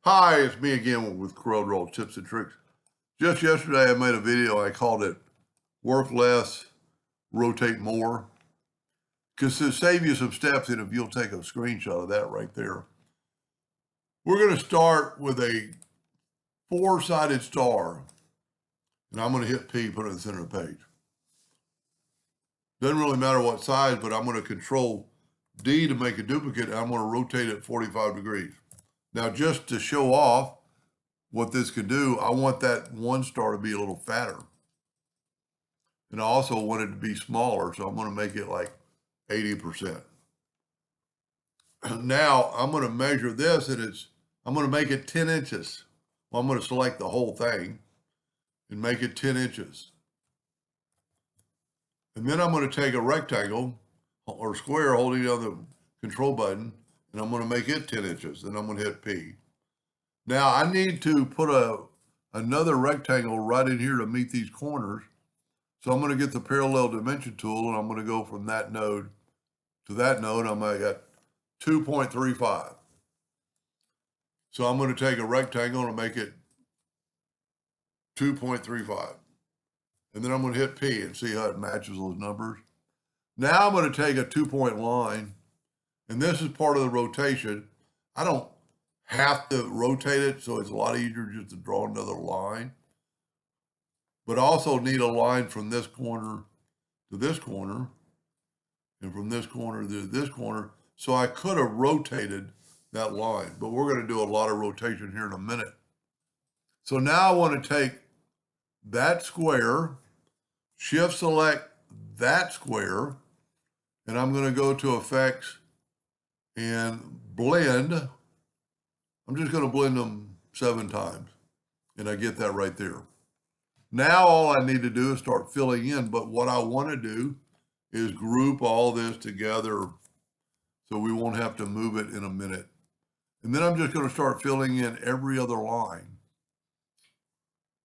Hi, it's me again with Corel Draw Tips and Tricks. Just yesterday I made a video, I called it Work Less, Rotate More. Because to save you some steps, and if you'll take a screenshot of that right there. We're going to start with a four-sided star. And I'm going to hit P, put it in the center of the page. Doesn't really matter what size, but I'm going to control D to make a duplicate, and I'm going to rotate it 45 degrees. Now, just to show off what this can do, I want that one star to be a little fatter. And I also want it to be smaller, so I'm going to make it like 80%. Now, I'm going to measure this, and I'm going to make it 10 inches. Well, I'm going to select the whole thing and make it 10 inches. And then I'm going to take a rectangle or square holding down the control button, and I'm going to make it 10 inches, and I'm going to hit P. Now, I need to put another rectangle right in here to meet these corners. So I'm going to get the parallel dimension tool, and I'm going to go from that node to that node. I'm going to get 2.35. So I'm going to take a rectangle and make it 2.35. And then I'm going to hit P and see how it matches those numbers. Now I'm going to take a 2-point line, and this is part of the rotation. I don't have to rotate it, so it's a lot easier just to draw another line. But I also need a line from this corner to this corner, and from this corner to this corner. So I could have rotated that line, but we're going to do a lot of rotation here in a minute. So now I want to take that square, shift select that square, and I'm going to go to Effects and Blend. I'm just going to blend them 7 times, and I get that right there. Now all I need to do is start filling in, but what I want to do is group all this together so we won't have to move it in a minute. And then I'm just going to start filling in every other line.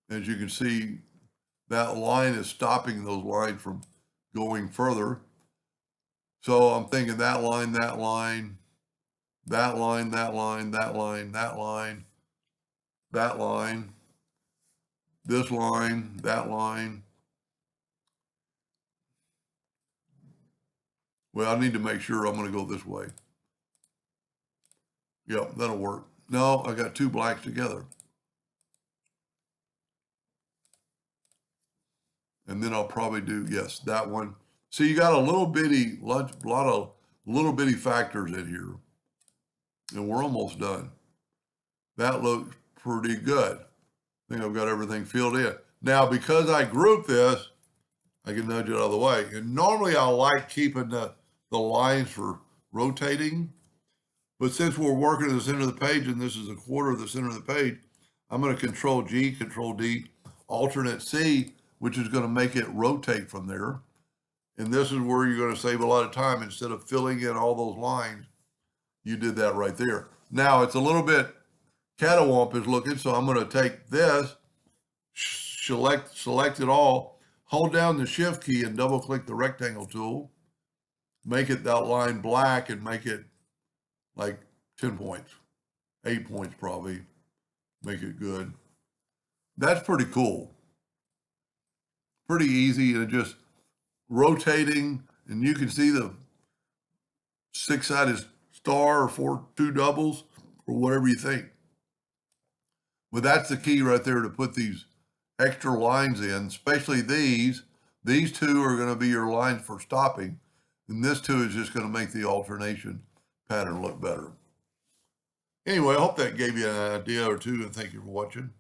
As you can see, that line is stopping those lines from going further. So I'm thinking that line, that line, that line, that line, that line, that line, that line, this line, that line. Well, I need to make sure I'm going to go this way. Yep, that'll work. No, I got 2 blacks together. And then I'll probably do, yes, that one. So you got a lot of little bitty factors in here. And we're almost done. That looks pretty good. I think I've got everything filled in. Now, because I grouped this, I can nudge it out of the way. And normally I like keeping the lines for rotating. But since we're working at the center of the page, and this is a quarter of the center of the page, I'm going to Control G, Control D, Alternate C, which is going to make it rotate from there. And this is where you're going to save a lot of time. Instead of filling in all those lines, you did that right there. Now, it's a little bit catawampish looking, so I'm going to take this, select it all, hold down the Shift key and double-click the rectangle tool, make it that line black and make it like 10 points, 8 points probably, make it good. That's pretty cool. Pretty easy, and just rotating, and you can see the 6-sided star or 2 doubles or whatever you think. But that's the key right there to put these extra lines in, especially these. These 2 are going to be your lines for stopping, and this 2 is just going to make the alternation pattern look better. Anyway, I hope that gave you an idea or two, and thank you for watching.